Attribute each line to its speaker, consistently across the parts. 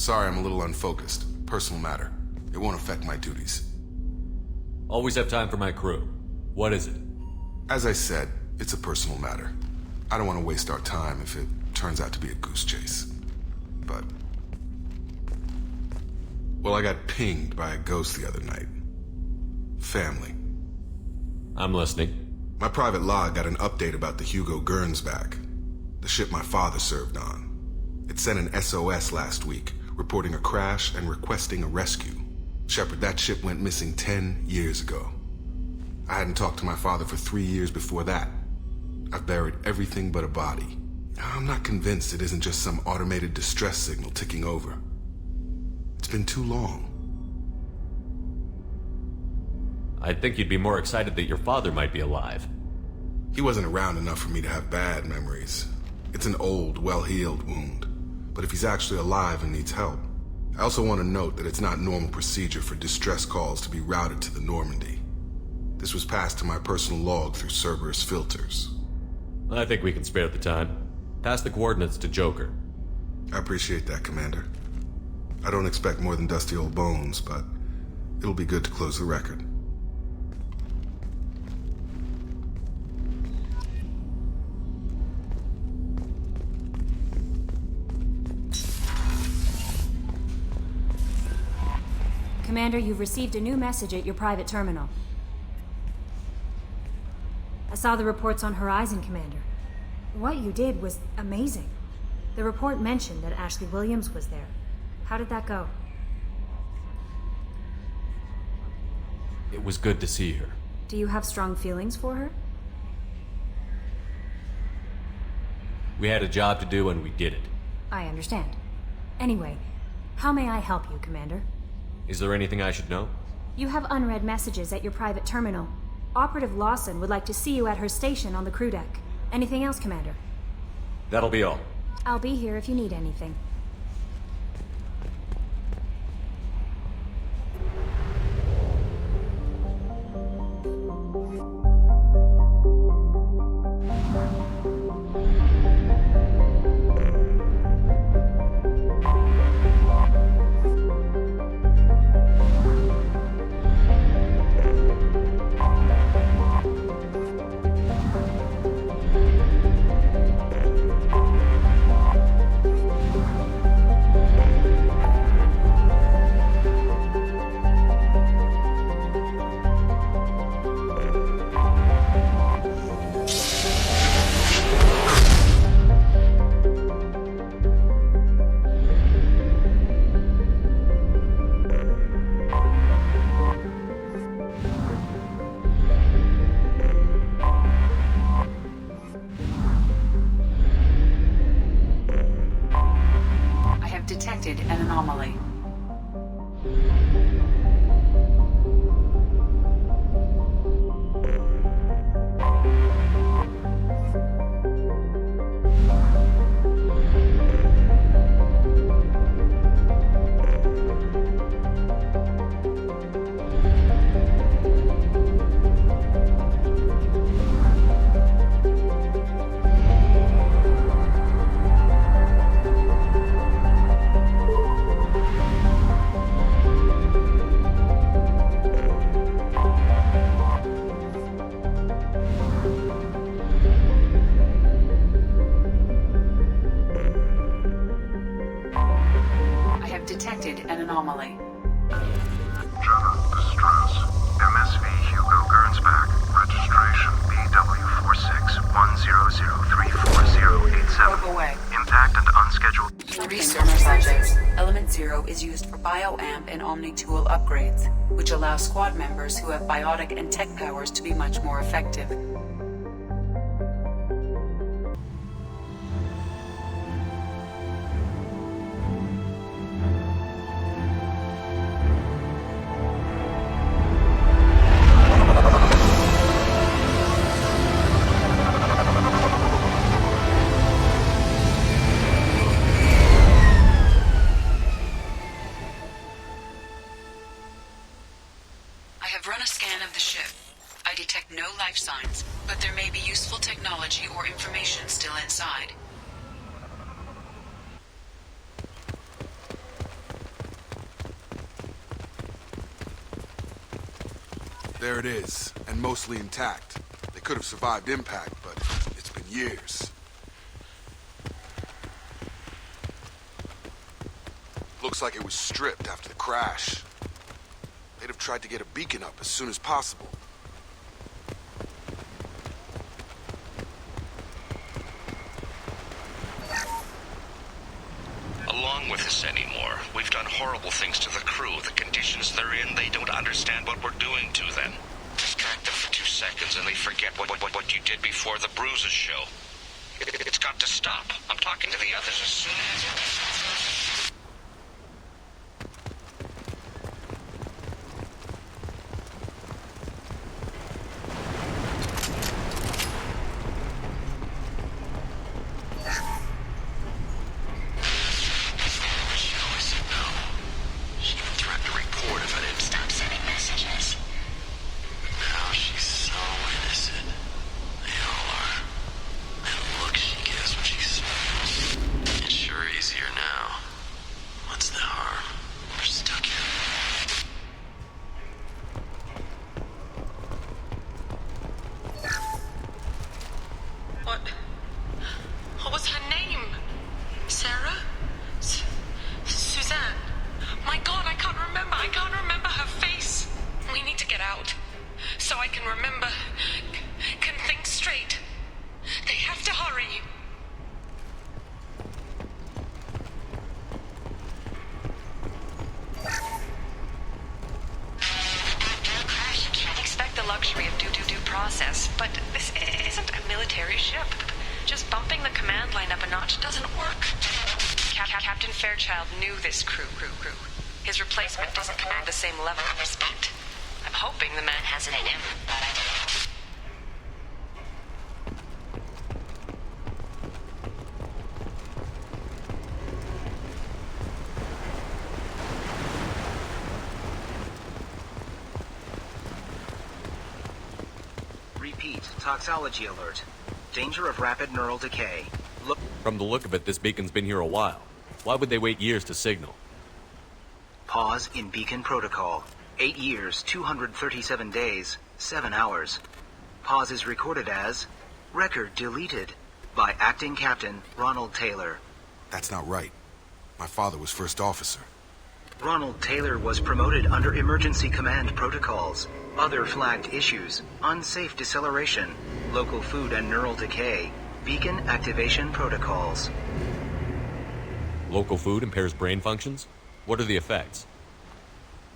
Speaker 1: sorry I'm a little unfocused. Personal matter. It won't affect my duties.
Speaker 2: Always have time for my crew. What is it?
Speaker 1: As I said, it's a personal matter. I don't want to waste our time if it turns out to be a goose chase. But... well, I got pinged by a ghost the other night. Family.
Speaker 2: I'm listening.
Speaker 1: My private log got an update about the Hugo Gernsback, the ship my father served on. It sent an SOS last week, reporting a crash and requesting a rescue. Shepard, that ship went missing 10 years ago. I hadn't talked to my father for 3 years before that. I've buried everything but a body. I'm not convinced it isn't just some automated distress signal ticking over. It's been too long.
Speaker 2: I'd think you'd be more excited that your father might be alive.
Speaker 1: He wasn't around enough for me to have bad memories. It's an old, well-healed wound. But if he's actually alive and needs help, I also want to note that it's not normal procedure for distress calls to be routed to the Normandy. This was passed to my personal log through Cerberus filters.
Speaker 2: I think we can spare the time. Pass the coordinates to Joker.
Speaker 1: I appreciate that, Commander. I don't expect more than dusty old bones, but it'll be good to close the record.
Speaker 3: Commander, you've received a new message at your private terminal. I saw the reports on Horizon, Commander. What you did was amazing. The report mentioned that Ashley Williams was there. How did that go?
Speaker 2: It was good to see her.
Speaker 3: Do you have strong feelings for her?
Speaker 2: We had a job to do and we did it.
Speaker 3: I understand. Anyway, how may I help you, Commander?
Speaker 2: Is there anything I should know?
Speaker 3: You have unread messages at your private terminal. Operative Lawson would like to see you at her station on the crew deck. Anything else, Commander?
Speaker 2: That'll be all.
Speaker 3: I'll be here if you need anything.
Speaker 4: An anomaly. Detected an anomaly.
Speaker 5: General distress. MSV Hugo Gernsback. Registration BW4610034087.
Speaker 4: Probe away.
Speaker 5: Impact and unscheduled
Speaker 4: Research subjects. Element 0 is used for bioamp and omni-tool upgrades, which allow squad members who have biotic and tech powers to be much more effective. Run a scan of the ship. I detect no life signs, but there may be useful technology or information still inside.
Speaker 1: There it is, and mostly intact. They could have survived impact, but it's been years. Looks like it was stripped after the crash. They'd have tried to get a beacon up as soon as possible.
Speaker 6: Along with us anymore. We've done horrible things to the crew. The conditions they're in, they don't understand what we're doing to them. Distract them for 2 seconds and they forget what you did before the bruises show. It's got to stop. I'm talking to the others as soon as...
Speaker 7: What was her name? Sarah? Suzanne? My God, I can't remember. I can't remember her face. We need to get out. So I can remember. Can think straight. They have to hurry.
Speaker 4: You can't expect the luxury of due process, but this isn't a military ship. Just bumping the command line up a notch doesn't work. Captain Fairchild knew this crew. His replacement doesn't command the same level of respect. I'm hoping the man has it in him, but I don't know.
Speaker 8: Repeat, toxology alert. Danger of rapid neural decay. Look.
Speaker 2: From the look of it, this beacon's been here a while. Why would they wait years to signal?
Speaker 8: Pause in beacon protocol. 8 years, 237 days, 7 hours. Pause is recorded as record deleted by acting captain Ronald Taylor.
Speaker 1: That's not right. My father was first officer.
Speaker 8: Ronald Taylor was promoted under emergency command protocols. Other flagged issues: unsafe deceleration, local food and neural decay, beacon activation protocols.
Speaker 2: Local food impairs brain functions? What are the effects?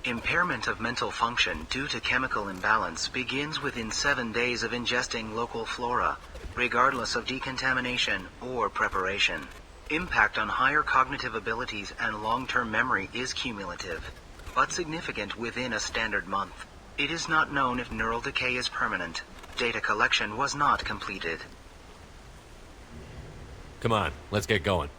Speaker 8: Impairment of mental function due to chemical imbalance begins within 7 days of ingesting local flora, regardless of decontamination or preparation. Impact on higher cognitive abilities and long-term memory is cumulative, but significant within a standard month. It is not known if neural decay is permanent. Data collection was not completed.
Speaker 2: Come on, let's get going.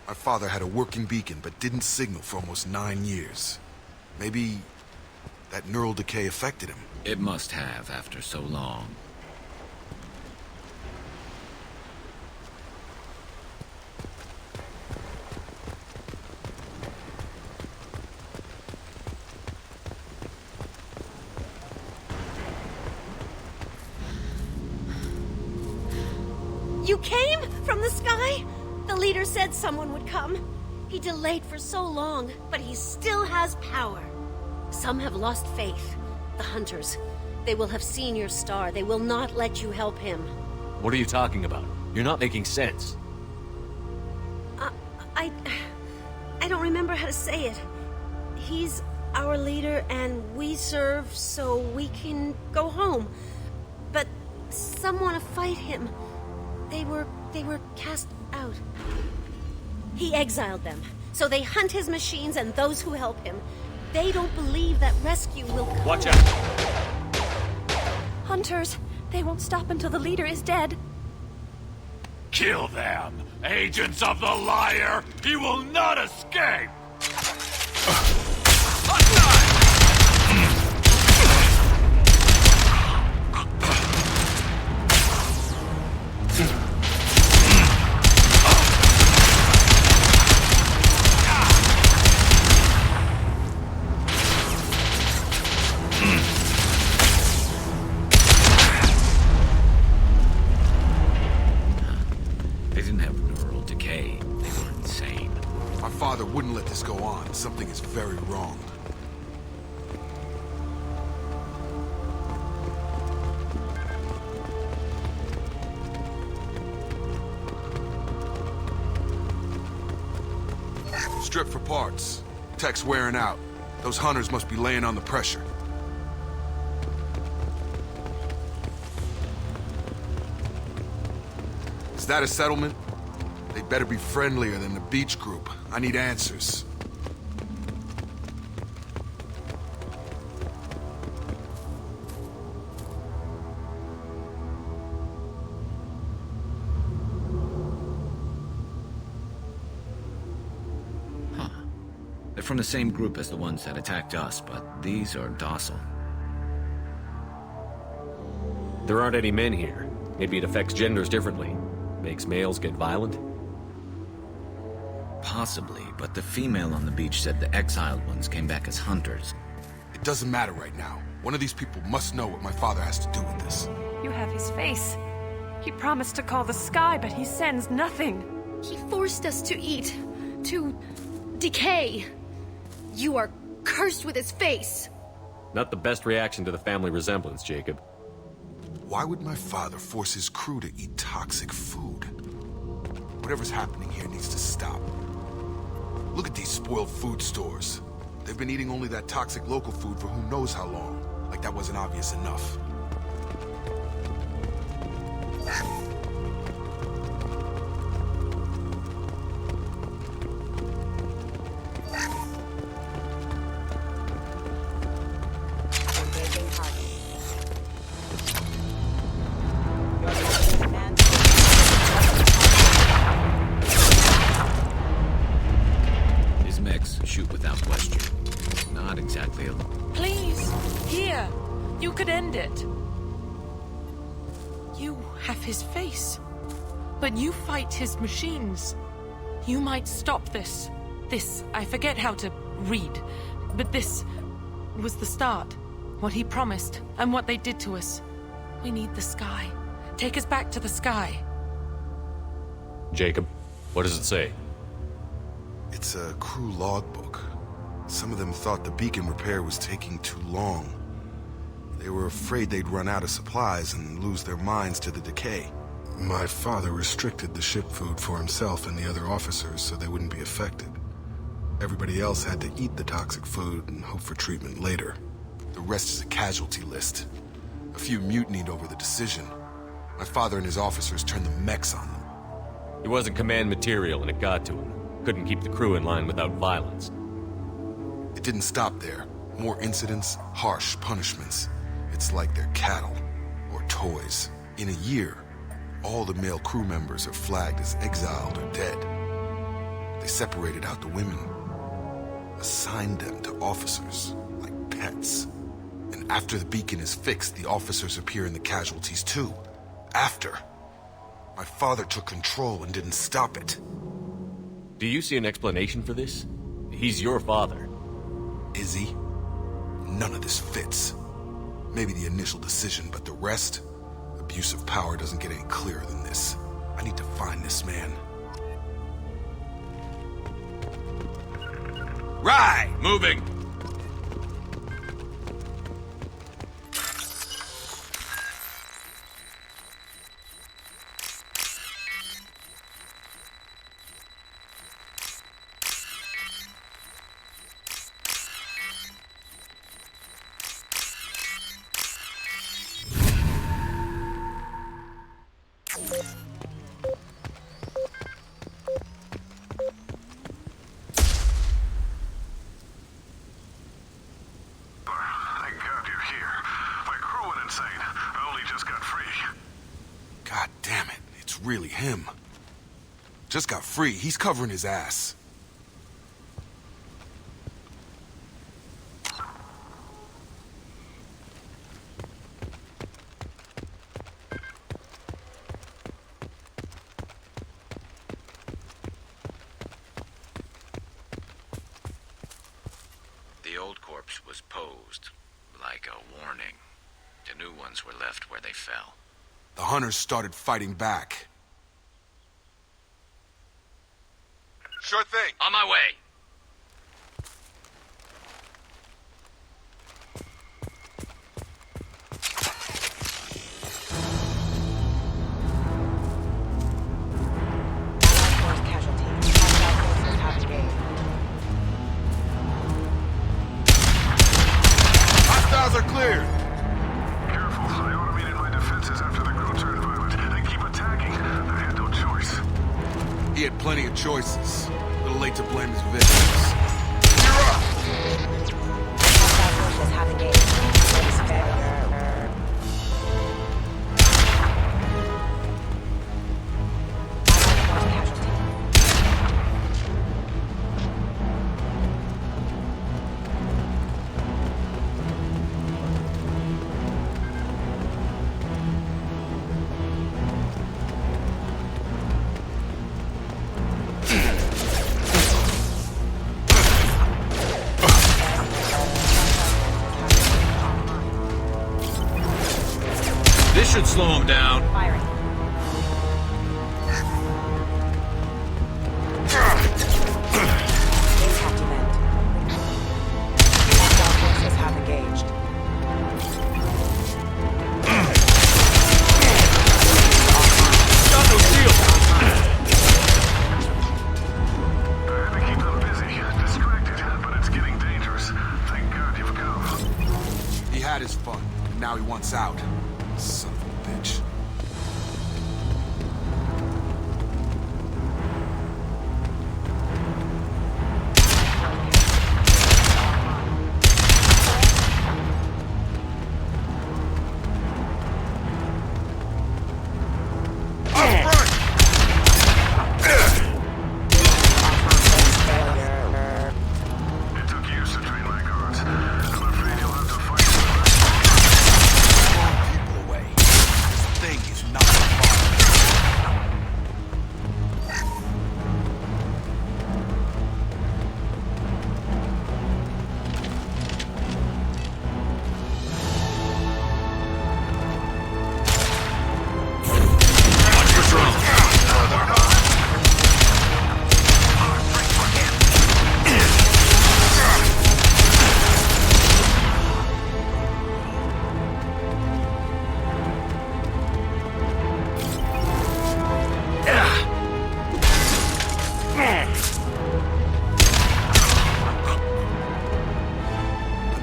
Speaker 1: My father had a working beacon, but didn't signal for almost 9 years. Maybe that neural decay affected him.
Speaker 9: It must have after so long.
Speaker 10: You came from the sky? The leader said someone would come. He delayed for so long, but he still has power. Some have lost faith. The hunters. They will have seen your star. They will not let you help him.
Speaker 2: What are you talking about? You're not making sense.
Speaker 10: I don't remember how to say it. He's our leader and we serve so we can go home. But some want to fight him. They were cast out. He exiled them, so they hunt his machines and those who help him. They don't believe that rescue will come.
Speaker 2: Watch out!
Speaker 10: Hunters, they won't stop until the leader is dead.
Speaker 11: Kill them! Agents of the liar! He will not escape!
Speaker 1: Strip for parts. Tech's wearing out. Those hunters must be laying on the pressure. Is that a settlement? They'd better be friendlier than the beach group. I need answers.
Speaker 9: They're from the same group as the ones that attacked us, but these are docile.
Speaker 2: There aren't any men here. Maybe it affects genders differently. Makes males get violent?
Speaker 9: Possibly, but the female on the beach said the exiled ones came back as hunters.
Speaker 1: It doesn't matter right now. One of these people must know what my father has to do with this.
Speaker 7: You have his face. He promised to call the sky, but he sends nothing.
Speaker 10: He forced us to eat, to decay. You are cursed with his face.
Speaker 2: Not the best reaction to the family resemblance, Jacob.
Speaker 1: Why would my father force his crew to eat toxic food? Whatever's happening here needs to stop. Look at these spoiled food stores. They've been eating only that toxic local food for who knows how long. Like that wasn't obvious enough.
Speaker 9: Shoot without question. Not exactly a...
Speaker 7: Please, here. You could end it. You have his face, but you fight his machines. You might stop this. This, I forget how to read, but this was the start. What he promised, and what they did to us. We need the sky. Take us back to the sky.
Speaker 2: Jacob, what does it say?
Speaker 1: It's a crew logbook. Some of them thought the beacon repair was taking too long. They were afraid they'd run out of supplies and lose their minds to the decay. My father restricted the ship food for himself and the other officers so they wouldn't be affected. Everybody else had to eat the toxic food and hope for treatment later. The rest is a casualty list. A few mutinied over the decision. My father and his officers turned the mechs on them.
Speaker 2: He wasn't command material and it got to him. Couldn't keep the crew in line without violence.
Speaker 1: It didn't stop there. More incidents, harsh punishments. It's like they're cattle or toys. In a year, all the male crew members are flagged as exiled or dead. They separated out the women, assigned them to officers like pets. And after the beacon is fixed, the officers appear in the casualties too. After. My father took control and didn't stop it.
Speaker 2: Do you see an explanation for this? He's your father.
Speaker 1: Is he? None of this fits. Maybe the initial decision, but the rest? Abuse of power doesn't get any clearer than this. I need to find this man.
Speaker 11: Right! Moving!
Speaker 1: Really him. Just got free. He's covering his ass.
Speaker 9: The old corpse was posed, like a warning. The new ones were left where they fell.
Speaker 1: The hunters started fighting back.
Speaker 11: Sure thing.
Speaker 9: On my way.
Speaker 1: are clear.
Speaker 5: Careful, I automated my defenses after the crew turned violent. They keep attacking. I had no choice.
Speaker 1: He had plenty of choices. A little late to blame his victims. You're up!
Speaker 11: This should slow him down.
Speaker 3: Firing.
Speaker 11: Got no shield.
Speaker 5: I had to keep them busy, distracted, but it's getting dangerous. Thank God you've come.
Speaker 1: He had his fun. Now he wants out. Son of a bitch.
Speaker 5: It took years to train my guards. I'm afraid you'll have to fight
Speaker 1: People away. This thing is not fun.
Speaker 11: Watch the drone.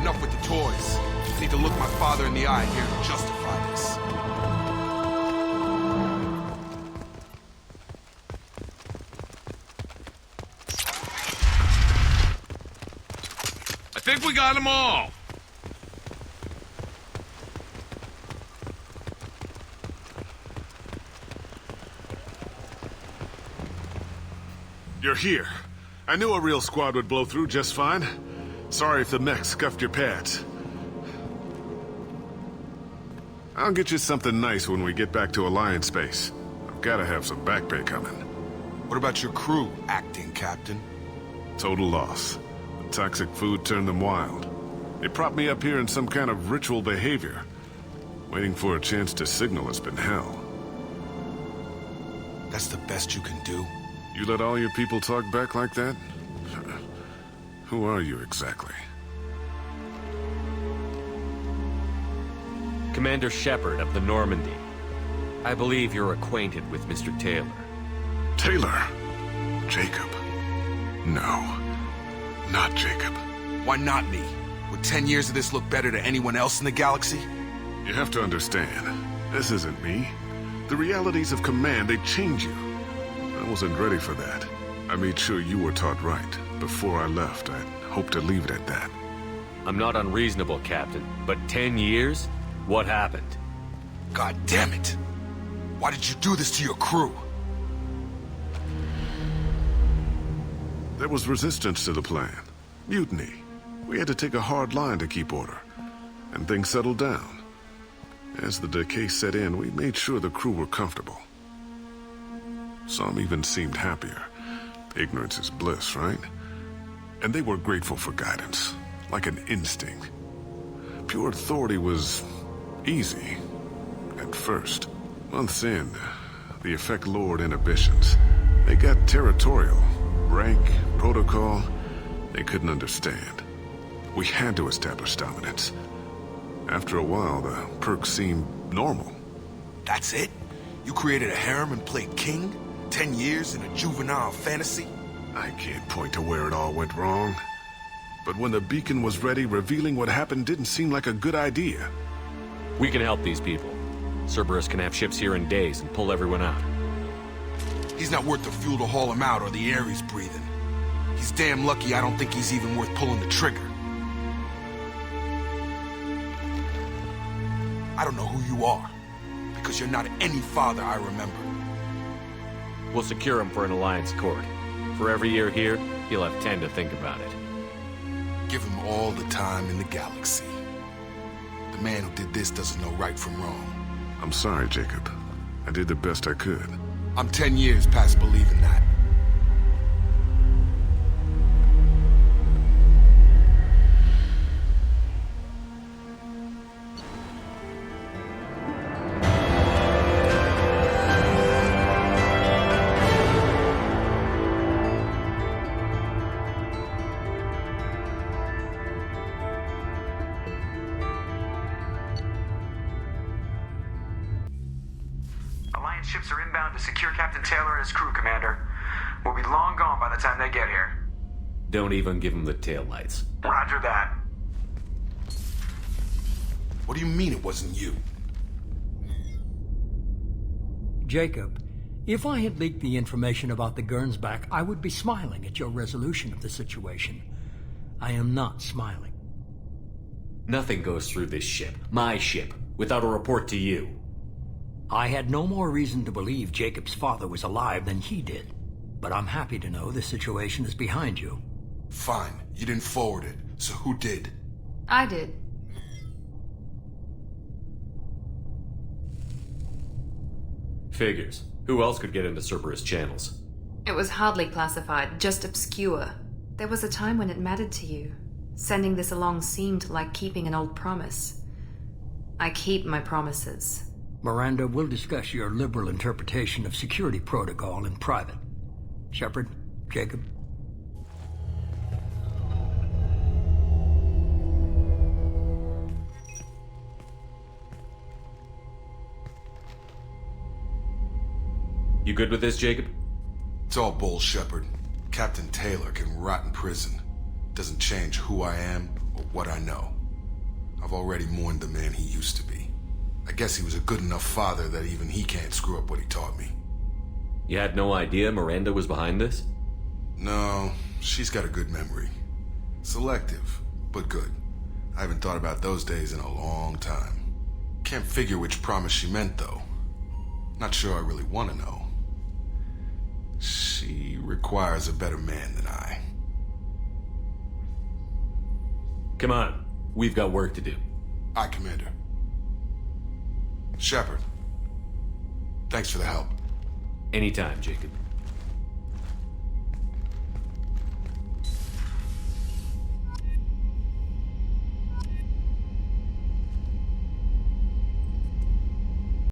Speaker 1: Enough with the toys. I need to look my father in the eye here to justify this.
Speaker 11: I think we got them all.
Speaker 5: You're here. I knew a real squad would blow through just fine. Sorry if the mech scuffed your pads. I'll get you something nice when we get back to Alliance space. I've gotta have some back pay coming.
Speaker 1: What about your crew, acting captain?
Speaker 5: Total loss. The toxic food turned them wild. They propped me up here in some kind of ritual behavior. Waiting for a chance to signal has been hell.
Speaker 1: That's the best you can do?
Speaker 5: You let all your people talk back like that? Who are you exactly?
Speaker 2: Commander Shepard of the Normandy. I believe you're acquainted with Mr. Taylor.
Speaker 5: Taylor? Jacob? No. Not Jacob.
Speaker 1: Why not me? Would 10 years of this look better to anyone else in the galaxy?
Speaker 5: You have to understand, this isn't me. The realities of command, they change you. I wasn't ready for that. I made sure you were taught right. Before I left, I hoped to leave it at that.
Speaker 2: I'm not unreasonable, Captain, but 10 years? What happened?
Speaker 1: God damn it! Why did you do this to your crew?
Speaker 5: There was resistance to the plan. Mutiny. We had to take a hard line to keep order. And things settled down. As the decay set in, we made sure the crew were comfortable. Some even seemed happier. Ignorance is bliss, right? And they were grateful for guidance, like an instinct. Pure authority was easy, at first. Months in, the effect lowered inhibitions. They got territorial. Rank, protocol, they couldn't understand. We had to establish dominance. After a while, the perks seemed normal.
Speaker 1: That's it? You created a harem and played king? 10 years in a juvenile fantasy?
Speaker 5: I can't point to where it all went wrong. But when the beacon was ready, revealing what happened didn't seem like a good idea.
Speaker 2: We can help these people. Cerberus can have ships here in days and pull everyone out.
Speaker 1: He's not worth the fuel to haul him out or the air he's breathing. He's damn lucky I don't think he's even worth pulling the trigger. I don't know who you are, because you're not any father I remember.
Speaker 2: We'll secure him for an Alliance court. For every year here, he'll have 10 to think about it.
Speaker 1: Give him all the time in the galaxy. The man who did this doesn't know right from wrong.
Speaker 5: I'm sorry, Jacob. I did the best I could.
Speaker 1: I'm 10 years past believing that.
Speaker 12: Alliance ships are inbound to secure Captain Taylor and his crew, Commander. We'll be long gone by the time they get here.
Speaker 2: Don't even give him the taillights.
Speaker 12: Roger that.
Speaker 1: What do you mean it wasn't you?
Speaker 13: Jacob, if I had leaked the information about the Gernsback, I would be smiling at your resolution of the situation. I am not smiling.
Speaker 2: Nothing goes through this ship, my ship, without a report to you.
Speaker 13: I had no more reason to believe Jacob's father was alive than he did. But I'm happy to know the situation is behind you.
Speaker 1: Fine. You didn't forward it, so who did?
Speaker 4: I did.
Speaker 2: Figures. Who else could get into Cerberus channels?
Speaker 4: It was hardly classified, just obscure. There was a time when it mattered to you. Sending this along seemed like keeping an old promise. I keep my promises.
Speaker 13: Miranda, we'll discuss your liberal interpretation of security protocol in private. Shepard, Jacob.
Speaker 2: You good with this, Jacob?
Speaker 1: It's all bull, Shepard. Captain Taylor can rot in prison. Doesn't change who I am or what I know. I've already mourned the man he used to be. I guess he was a good enough father that even he can't screw up what he taught me.
Speaker 2: You had no idea Miranda was behind this?
Speaker 1: No, she's got a good memory. Selective, but good. I haven't thought about those days in a long time. Can't figure which promise she meant, though. Not sure I really want to know. She requires a better man than I.
Speaker 2: Come on, we've got work to do.
Speaker 1: Aye, Commander. Shepard, thanks for the help.
Speaker 2: Anytime, Jacob.